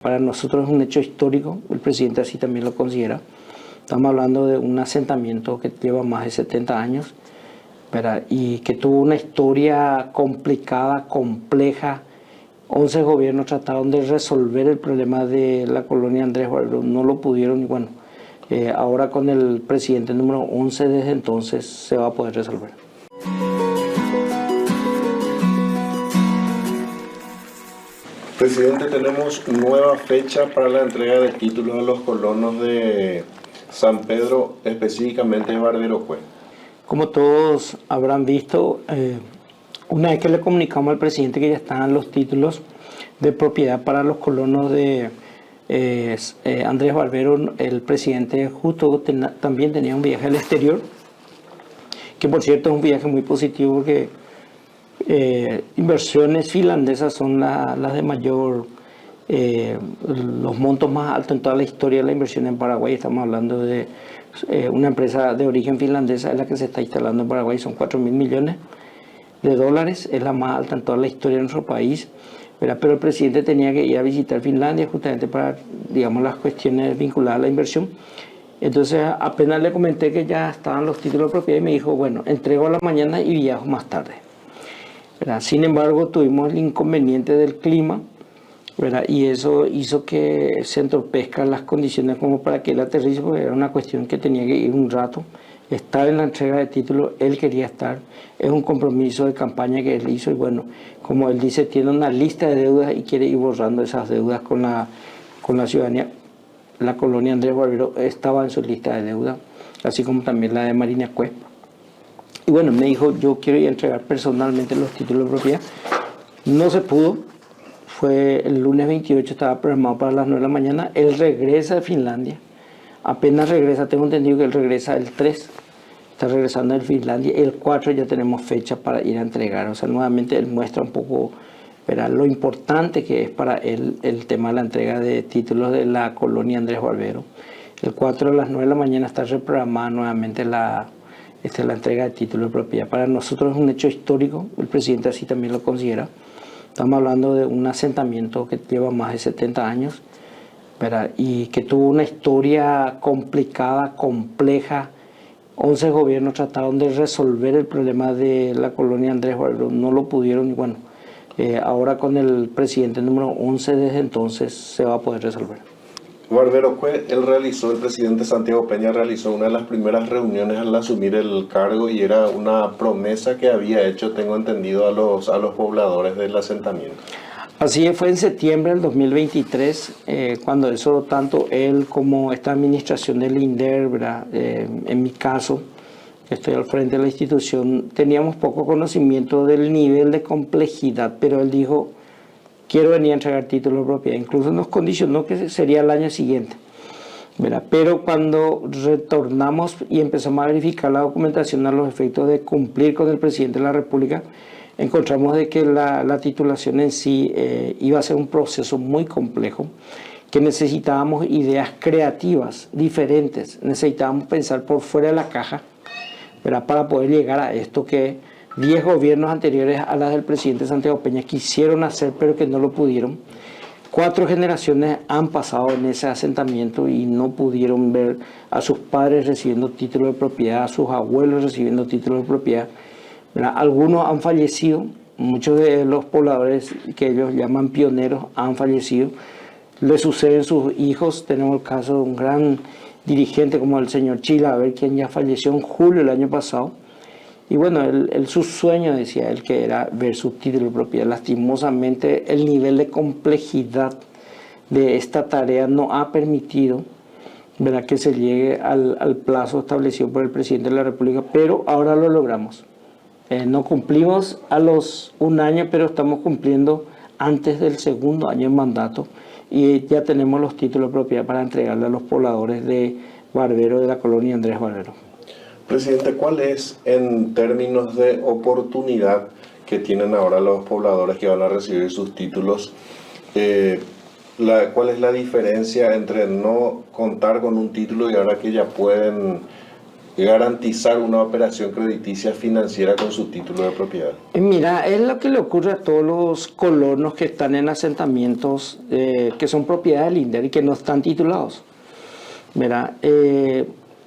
Para nosotros es un hecho histórico, el presidente así también lo considera. Estamos hablando de un asentamiento que lleva más de 70 años, ¿verdad? Y que tuvo una historia complicada, compleja. 11 gobiernos trataron de resolver el problema de la colonia Andrés Barbero, no lo pudieron y bueno, ahora con el presidente número 11 desde entonces se va a poder resolver. Presidente, tenemos nueva fecha para la entrega de títulos a los colonos de San Pedro, específicamente de Barbero Cue. Como todos habrán visto, una vez que le comunicamos al presidente que ya estaban los títulos de propiedad para los colonos de Andrés Barbero, el presidente justo también tenía un viaje al exterior, que por cierto es un viaje muy positivo porque inversiones finlandesas son las de mayor, los montos más altos en toda la historia de la inversión en Paraguay. Estamos hablando de una empresa de origen finlandesa, es la que se está instalando en Paraguay, son 4.000 millones de dólares, es la más alta en toda la historia de nuestro país, ¿verdad? Pero el presidente tenía que ir a visitar Finlandia justamente para, digamos, las cuestiones vinculadas a la inversión. Entonces apenas le comenté que ya estaban los títulos de propiedad y me dijo, bueno, entrego a la mañana y viajo más tarde, ¿verdad? Sin embargo, tuvimos el inconveniente del clima, ¿verdad? Y eso hizo que se entorpezcan las condiciones como para que él aterrice, porque era una cuestión que tenía que ir un rato, estar en la entrega de títulos, él quería estar, es un compromiso de campaña que él hizo y bueno, como él dice, tiene una lista de deudas y quiere ir borrando esas deudas con la ciudadanía. La colonia Andrés Barbero estaba en su lista de deudas, así como también la de Marina Cue. Y bueno, me dijo, yo quiero ir a entregar personalmente los títulos de propiedad. No se pudo, fue el lunes 28, estaba programado para las 9 de la mañana. Él regresa de Finlandia, apenas regresa, tengo entendido que él regresa el 3, está regresando de Finlandia. El 4 ya tenemos fecha para ir a entregar, o sea, nuevamente él muestra un poco, ¿verdad?, lo importante que es para él el tema de la entrega de títulos de la colonia Andrés Barbero. El 4 a las 9 de la mañana está reprogramada nuevamente la entrega de títulos de propiedad. Para nosotros es un hecho histórico, el presidente así también lo considera. Estamos hablando de un asentamiento que lleva más de 70 años, ¿verdad? Y que tuvo una historia complicada, compleja. 11 gobiernos trataron de resolver el problema de la colonia Andrés Barbero, no lo pudieron y bueno, ahora con el presidente número 11 desde entonces se va a poder resolver. Barbero Cue, el presidente Santiago Peña realizó una de las primeras reuniones al asumir el cargo y era una promesa que había hecho, tengo entendido, a los pobladores del asentamiento. Así fue en septiembre del 2023, cuando eso tanto él como esta administración del INDER, ¿verdad? En mi caso, que estoy al frente de la institución, teníamos poco conocimiento del nivel de complejidad, pero él dijo, quiero venir a entregar títulos de propiedad, incluso nos condicionó que sería el año siguiente, ¿verdad? Pero cuando retornamos y empezamos a verificar la documentación a los efectos de cumplir con el presidente de la República, encontramos de que la titulación en sí iba a ser un proceso muy complejo, que necesitábamos ideas creativas, diferentes, necesitábamos pensar por fuera de la caja, ¿verdad?, para poder llegar a esto que 10 gobiernos anteriores a las del presidente Santiago Peña quisieron hacer, pero que no lo pudieron. 4 generaciones han pasado en ese asentamiento y no pudieron ver a sus padres recibiendo títulos de propiedad, a sus abuelos recibiendo títulos de propiedad, ¿verdad? Algunos han fallecido, muchos de los pobladores que ellos llaman pioneros han fallecido. Le suceden sus hijos, tenemos el caso de un gran dirigente como el señor Chila, a ver quién ya falleció en julio del año pasado. Y bueno, su sueño, decía él, que era ver su título de propiedad. Lastimosamente, el nivel de complejidad de esta tarea no ha permitido, ¿verdad?, que se llegue al plazo establecido por el presidente de la República, pero ahora lo logramos. No cumplimos a los 1 año, pero estamos cumpliendo antes del 2.º año de mandato y ya tenemos los títulos de propiedad para entregarle a los pobladores de Barbero, de la colonia Andrés Barbero. Presidente, ¿cuál es, en términos de oportunidad que tienen ahora los pobladores que van a recibir sus títulos, cuál es la diferencia entre no contar con un título y ahora que ya pueden garantizar una operación crediticia financiera con su título de propiedad? Mira, es lo que le ocurre a todos los colonos que están en asentamientos que son propiedad del INDER y que no están titulados. Mira,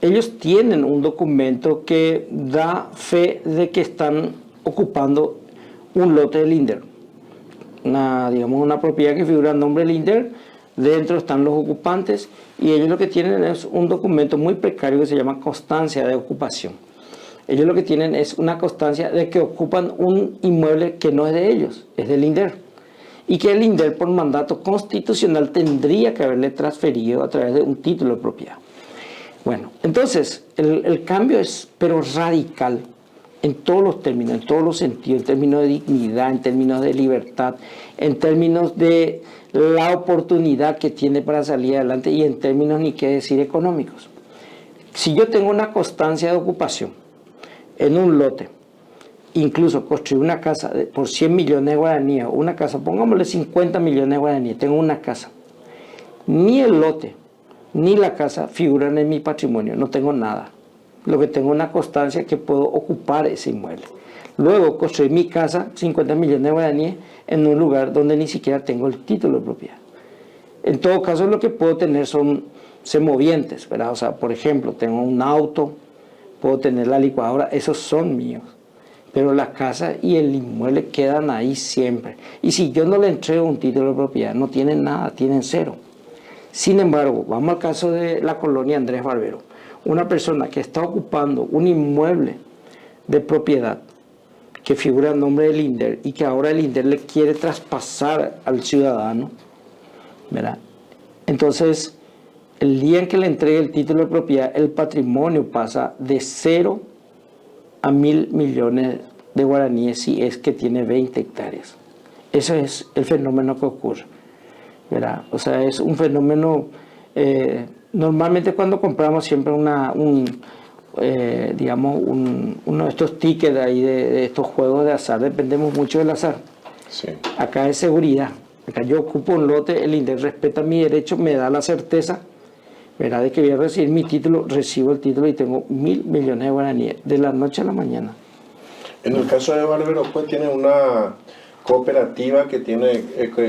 ellos tienen un documento que da fe de que están ocupando un lote del INDER. Digamos, una propiedad que figura en nombre del INDER, dentro están los ocupantes y ellos lo que tienen es un documento muy precario que se llama constancia de ocupación. Ellos lo que tienen es una constancia de que ocupan un inmueble que no es de ellos, es del INDER. Y que el INDER por mandato constitucional tendría que haberle transferido a través de un título de propiedad. Bueno, entonces el cambio es pero radical en todos los términos, en todos los sentidos, en términos de dignidad, en términos de libertad, en términos de la oportunidad que tiene para salir adelante y en términos, ni qué decir, económicos. Si yo tengo una constancia de ocupación en un lote, incluso construir una casa por 100 millones de guaraníes, una casa, pongámosle 50 millones de guaraníes, tengo una casa, ni el lote ni la casa figuran en mi patrimonio, no tengo nada. Lo que tengo es una constancia que puedo ocupar ese inmueble. Luego construir mi casa, 50 millones de guaraníes, en un lugar donde ni siquiera tengo el título de propiedad. En todo caso, lo que puedo tener son semovientes, ¿verdad? O sea, por ejemplo, tengo un auto, puedo tener la licuadora, esos son míos. Pero la casa y el inmueble quedan ahí siempre. Y si yo no le entrego un título de propiedad, no tienen nada, tienen cero. Sin embargo, vamos al caso de la colonia Andrés Barbero. Una persona que está ocupando un inmueble de propiedad que figura en nombre del INDER y que ahora el INDER le quiere traspasar al ciudadano, ¿verdad? Entonces, el día en que le entregue el título de propiedad, el patrimonio pasa de 0 a 1.000 millones de guaraníes si es que tiene 20 hectáreas. Ese es el fenómeno que ocurre, ¿verdad? O sea, es un fenómeno, normalmente cuando compramos siempre digamos, uno de estos tickets ahí de estos juegos de azar, dependemos mucho del azar. Sí. Acá es seguridad. Acá yo ocupo un lote, el INDER respeta mi derecho, me da la certeza, ¿verdad?, de que voy a recibir mi título, recibo el título y tengo 1.000 millones de guaraníes de la noche a la mañana. En el caso de Barbero, pues tiene una cooperativa que tiene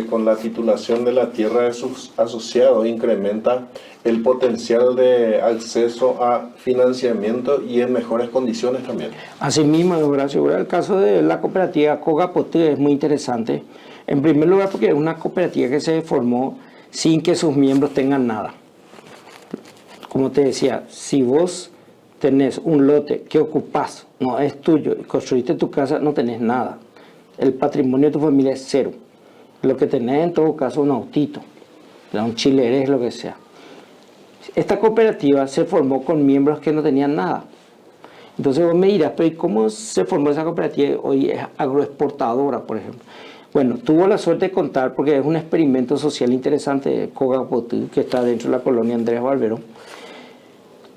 con la titulación de la tierra de sus asociados incrementa el potencial de acceso a financiamiento y en mejores condiciones también. Asimismo, Horacio, el caso de la cooperativa Cogapote es muy interesante. En primer lugar, porque es una cooperativa que se formó sin que sus miembros tengan nada. Como te decía, si vos tenés un lote que ocupás, no es tuyo, y construiste tu casa, no tenés nada. El patrimonio de tu familia es cero. Lo que tenés en todo caso es un autito, un chilerés, lo que sea. Esta cooperativa se formó con miembros que no tenían nada. Entonces vos me dirás, pero ¿y cómo se formó esa cooperativa? Hoy es agroexportadora, por ejemplo. Bueno, tuvo la suerte de contar, porque es un experimento social interesante de Cogapote, que está dentro de la colonia Andrés Barbero.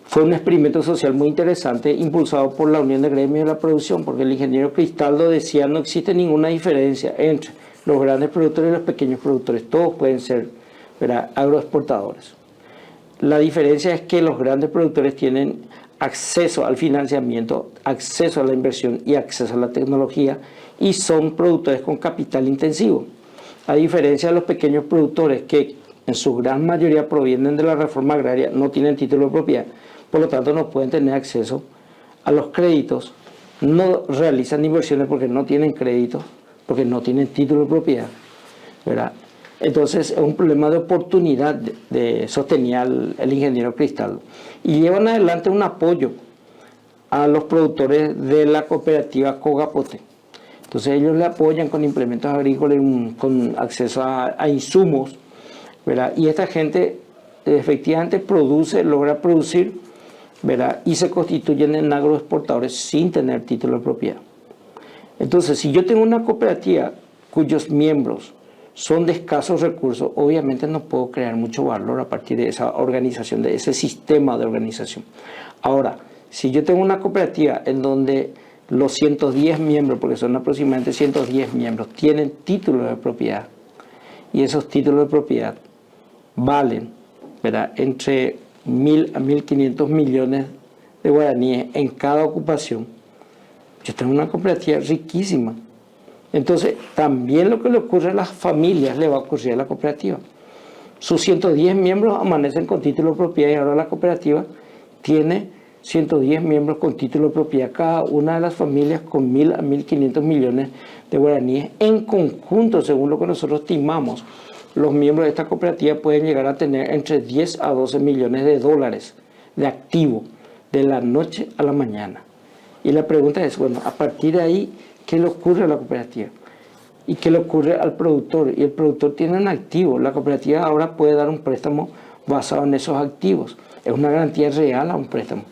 Fue un experimento social muy interesante, impulsado por la Unión de Gremios de la Producción, porque el ingeniero Cristaldo decía no existe ninguna diferencia entre los grandes productores y los pequeños productores. Todos pueden ser, ¿verdad?, agroexportadores. La diferencia es que los grandes productores tienen acceso al financiamiento, acceso a la inversión y acceso a la tecnología y son productores con capital intensivo. A diferencia de los pequeños productores que en su gran mayoría provienen de la reforma agraria, no tienen título de propiedad, por lo tanto no pueden tener acceso a los créditos, no realizan inversiones porque no tienen créditos, porque no tienen título de propiedad, ¿verdad? Entonces es un problema de oportunidad sostenía el ingeniero Cristaldo. Y llevan adelante un apoyo a los productores de la cooperativa Cogapote. Entonces ellos le apoyan con implementos agrícolas, con acceso a insumos, ¿verdad? Y esta gente efectivamente logra producir, ¿verdad?, y se constituyen en agroexportadores sin tener título de propiedad. Entonces, si yo tengo una cooperativa cuyos miembros son de escasos recursos, obviamente no puedo crear mucho valor a partir de esa organización, de ese sistema de organización. Ahora, si yo tengo una cooperativa en donde los 110 miembros, porque son aproximadamente 110 miembros, tienen título de propiedad, y esos títulos de propiedad valen, ¿verdad?, entre 1.000 a 1.500 millones de guaraníes en cada ocupación. Yo tengo una cooperativa riquísima. Entonces, también lo que le ocurre a las familias le va a ocurrir a la cooperativa. Sus 110 miembros amanecen con título de propiedad y ahora la cooperativa tiene 110 miembros con título de propiedad, cada una de las familias con 1.000 a 1.500 millones de guaraníes. En conjunto, según lo que nosotros estimamos, los miembros de esta cooperativa pueden llegar a tener entre 10 a 12 millones de dólares de activo de la noche a la mañana. Y la pregunta es, bueno, a partir de ahí, ¿qué le ocurre a la cooperativa? ¿Y qué le ocurre al productor? Y el productor tiene un activo. La cooperativa ahora puede dar un préstamo basado en esos activos. Es una garantía real a un préstamo.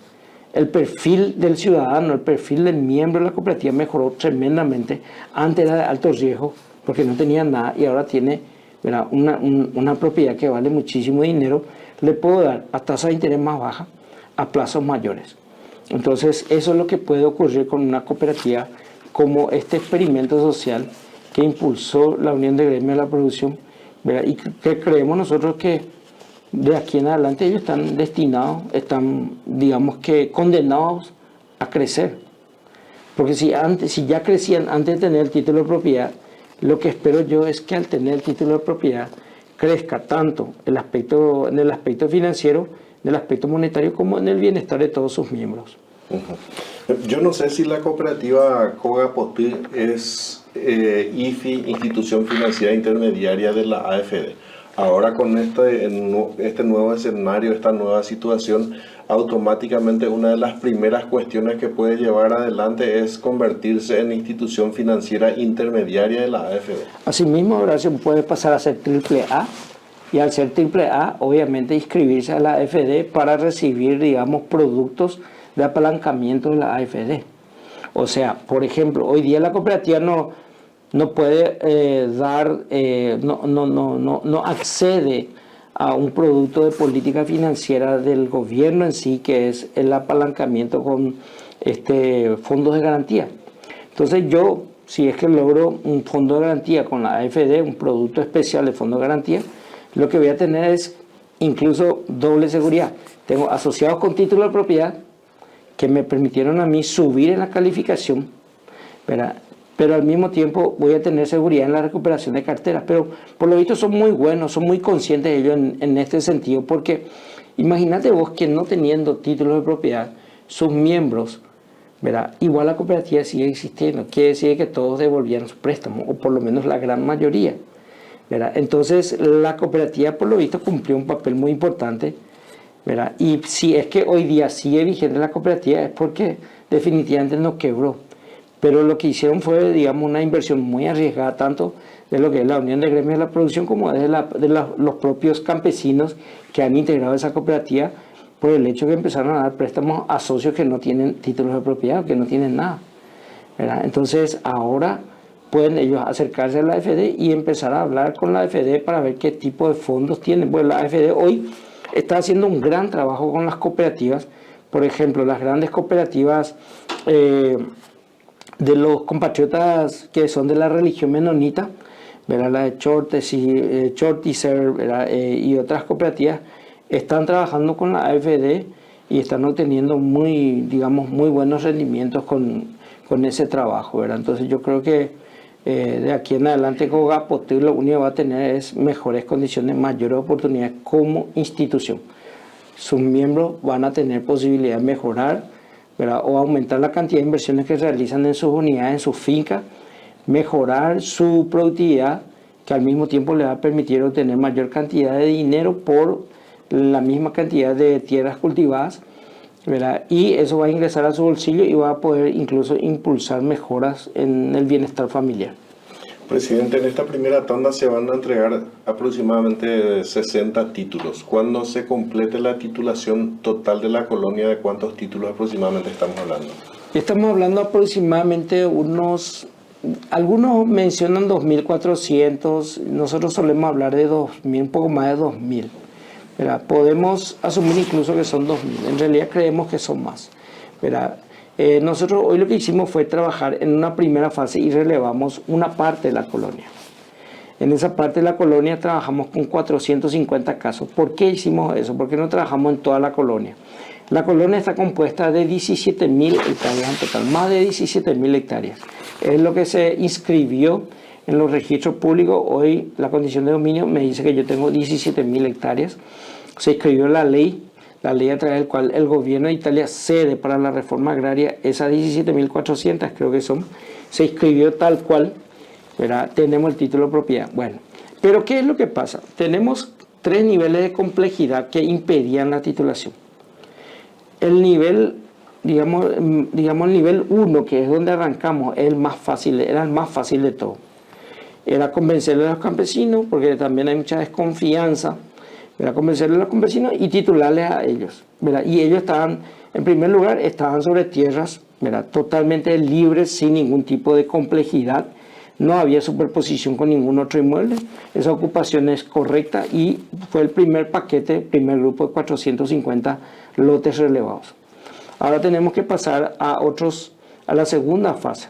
El perfil del ciudadano, el perfil del miembro de la cooperativa mejoró tremendamente. Antes era de alto riesgo porque no tenía nada y ahora tiene, ¿verdad?, una propiedad que vale muchísimo dinero. Le puedo dar a tasa de interés más baja a plazos mayores. Entonces, eso es lo que puede ocurrir con una cooperativa como este experimento social que impulsó la Unión de Gremios de la Producción, ¿verdad? Y que creemos nosotros que de aquí en adelante ellos están destinados, están, digamos que, condenados a crecer. Porque si ya crecían antes de tener el título de propiedad, lo que espero yo es que al tener el título de propiedad crezca tanto en el aspecto financiero, en el aspecto monetario, como en el bienestar de todos sus miembros. Yo no sé si la cooperativa Cogapotí es IFI, Institución Financiera Intermediaria de la AFD. Ahora con este nuevo escenario, esta nueva situación, automáticamente una de las primeras cuestiones que puede llevar adelante es convertirse en institución financiera intermediaria de la AFD. Asimismo, Horacio, puede pasar a ser AAA y al ser AAA, obviamente inscribirse a la AFD para recibir, digamos, productos de apalancamiento de la AFD. O sea, por ejemplo, hoy día la cooperativa no puede no accede a un producto de política financiera del gobierno en sí, que es el apalancamiento con fondos de garantía. Entonces yo, si es que logro un fondo de garantía con la AFD, un producto especial de fondo de garantía, lo que voy a tener es incluso doble seguridad. Tengo asociados con título de propiedad que me permitieron a mí subir en la calificación, ¿verdad? Pero al mismo tiempo voy a tener seguridad en la recuperación de carteras. Pero por lo visto son muy buenos, son muy conscientes de ello en este sentido, porque imagínate vos que no teniendo títulos de propiedad, sus miembros, ¿verdad?, igual la cooperativa sigue existiendo. Quiere decir que todos devolvían su préstamo, o por lo menos la gran mayoría, ¿verdad? Entonces la cooperativa por lo visto cumplió un papel muy importante, ¿verdad? Y si es que hoy día sigue vigente la cooperativa es porque definitivamente no quebró. Pero lo que hicieron fue, digamos, una inversión muy arriesgada, tanto de lo que es la Unión de Gremios de la Producción como de los propios campesinos que han integrado esa cooperativa, por el hecho de que empezaron a dar préstamos a socios que no tienen títulos de propiedad, que no tienen nada, ¿verdad? Entonces ahora pueden ellos acercarse a la AFD y empezar a hablar con la AFD para ver qué tipo de fondos tienen. Pues la AFD hoy está haciendo un gran trabajo con las cooperativas. Por ejemplo, las grandes cooperativas de los compatriotas que son de la religión menonita, ¿verdad?, la de Chortizer, y otras cooperativas están trabajando con la AFD y están obteniendo muy buenos rendimientos con ese trabajo, ¿verdad? Entonces yo creo que de aquí en adelante Cogapotí lo único que va a tener es mejores condiciones, mayores oportunidades como institución. Sus miembros van a tener posibilidad de mejorar, ¿verdad?, o aumentar la cantidad de inversiones que realizan en sus unidades, en sus fincas, mejorar su productividad, que al mismo tiempo le va a permitir obtener mayor cantidad de dinero por la misma cantidad de tierras cultivadas, ¿verdad? Y eso va a ingresar a su bolsillo y va a poder incluso impulsar mejoras en el bienestar familiar. Presidente, en esta primera tanda se van a entregar aproximadamente 60 títulos. Cuando se complete la titulación total de la colonia, ¿de cuántos títulos aproximadamente estamos hablando? Estamos hablando aproximadamente algunos mencionan 2.400, nosotros solemos hablar de 2.000, un poco más de 2.000. ¿Verdad? Podemos asumir incluso que son 2.000, en realidad creemos que son más, ¿verdad? Nosotros hoy lo que hicimos fue trabajar en una primera fase y relevamos una parte de la colonia. En esa parte de la colonia trabajamos con 450 casos. ¿Por qué hicimos eso? Porque no trabajamos en toda la colonia. La colonia está compuesta de 17.000 hectáreas en total, más de 17.000 hectáreas. Es lo que se inscribió en los registros públicos. Hoy la condición de dominio me dice que yo tengo 17.000 hectáreas. Se inscribió la ley a través de la cual el gobierno de Italia cede para la reforma agraria esas 17.400, creo que son. Se inscribió tal cual, ¿verdad? Tenemos el título de propiedad. Bueno, pero ¿qué es lo que pasa? Tenemos 3 niveles de complejidad que impedían la titulación. El nivel, digamos el nivel 1, que es donde arrancamos, es el más fácil, era el más fácil de todo. Era convencerle a los campesinos, porque también hay mucha desconfianza, era convencerle a los campesinos y titularles a ellos, ¿verdad? Y ellos estaban, en primer lugar, estaban sobre tierras, ¿verdad?, totalmente libres, sin ningún tipo de complejidad. No había superposición con ningún otro inmueble. Esa ocupación es correcta y fue el primer paquete, primer grupo de 450 lotes relevados. Ahora tenemos que pasar a la segunda fase,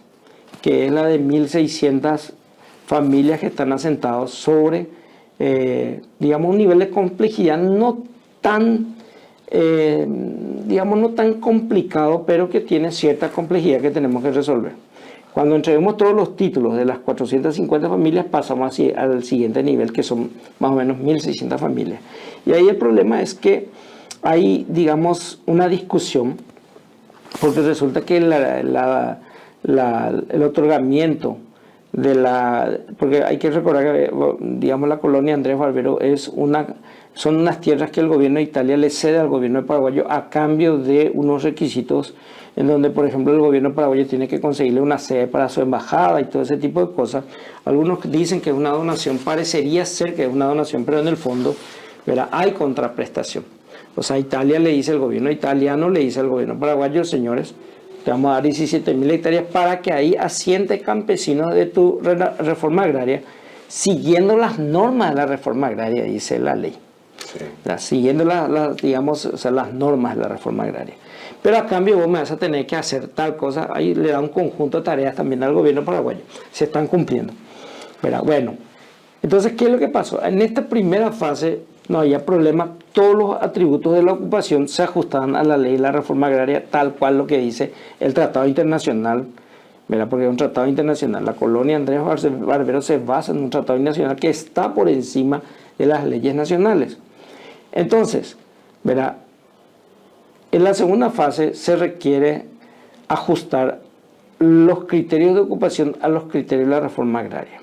que es la de 1.600 familias que están asentados sobre, un nivel de complejidad no tan complicado, pero que tiene cierta complejidad que tenemos que resolver. Cuando entreguemos todos los títulos de las 450 familias, pasamos así al siguiente nivel, que son más o menos 1.600 familias. Y ahí el problema es que hay, una discusión, porque resulta que el otorgamiento porque hay que recordar que, la colonia Andrés Barbero son unas tierras que el gobierno de Italia le cede al gobierno de Paraguayo a cambio de unos requisitos en donde, por ejemplo, el gobierno paraguayo tiene que conseguirle una sede para su embajada y todo ese tipo de cosas. Algunos dicen que es una donación, parecería ser que es una donación, pero en el fondo, ¿verdad?, hay contraprestación. O sea, el gobierno italiano le dice al gobierno paraguayo: señores, te vamos a dar 17.000 hectáreas para que ahí asiente campesinos de tu reforma agraria, siguiendo las normas de la reforma agraria, dice la ley. Sí. Siguiendo las normas de la reforma agraria. Pero a cambio vos me vas a tener que hacer tal cosa. Ahí le da un conjunto de tareas también al gobierno paraguayo. Se están cumpliendo. Pero bueno, entonces, ¿qué es lo que pasó? En esta primera fase no había problema. Todos los atributos de la ocupación se ajustaban a la ley de la reforma agraria, tal cual lo que dice el tratado internacional, ¿verdad? Porque es un tratado internacional. La colonia Andrés Barbero se basa en un tratado internacional que está por encima de las leyes nacionales. Entonces, ¿verdad?, en la segunda fase se requiere ajustar los criterios de ocupación a los criterios de la reforma agraria,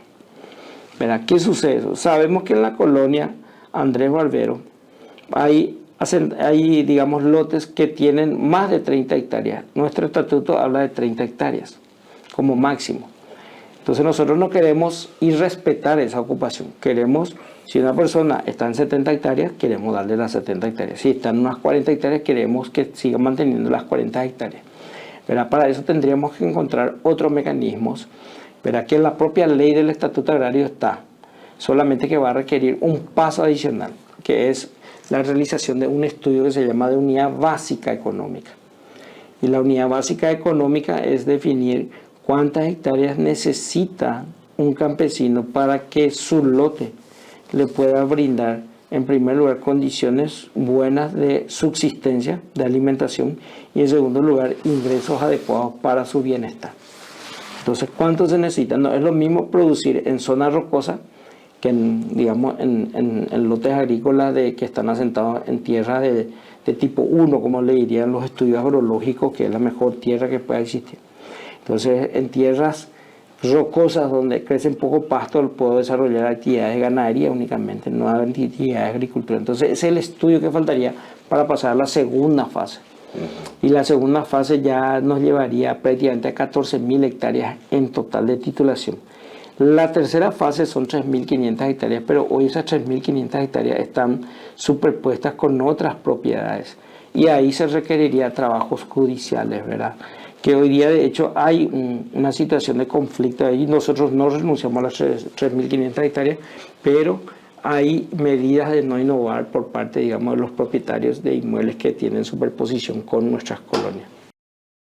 ¿verdad? ¿Qué sucede? Sabemos que en la colonia Andrés Barbero hay lotes que tienen más de 30 hectáreas. Nuestro estatuto habla de 30 hectáreas como máximo. Entonces nosotros no queremos irrespetar esa ocupación. Queremos, si una persona está en 70 hectáreas, queremos darle las 70 hectáreas. Si está en unas 40 hectáreas, queremos que siga manteniendo las 40 hectáreas. ¿Verdad? Para eso tendríamos que encontrar otros mecanismos. ¿Verdad? Que la propia ley del Estatuto Agrario está. Solamente que va a requerir un paso adicional, que es la realización de un estudio que se llama de unidad básica económica. Y la unidad básica económica es definir cuántas hectáreas necesita un campesino para que su lote le pueda brindar, en primer lugar, condiciones buenas de subsistencia, de alimentación, y en segundo lugar, ingresos adecuados para su bienestar. Entonces, ¿cuánto se necesita? No es lo mismo producir en zona rocosa que en lotes agrícolas que están asentados en tierras de tipo 1, como le dirían los estudios agrológicos, que es la mejor tierra que pueda existir. Entonces, en tierras rocosas donde crecen poco pasto, puedo desarrollar actividades de ganadería únicamente, no actividades de agricultura. Entonces, ese es el estudio que faltaría para pasar a la segunda fase. Y la segunda fase ya nos llevaría prácticamente a 14.000 hectáreas en total de titulación. La tercera fase son 3.500 hectáreas, pero hoy esas 3.500 hectáreas están superpuestas con otras propiedades. Y ahí se requeriría trabajos judiciales, ¿verdad? Que hoy día, de hecho, hay una situación de conflicto ahí. Nosotros no renunciamos a las 3.500 hectáreas, pero hay medidas de no innovar por parte, de los propietarios de inmuebles que tienen superposición con nuestras colonias.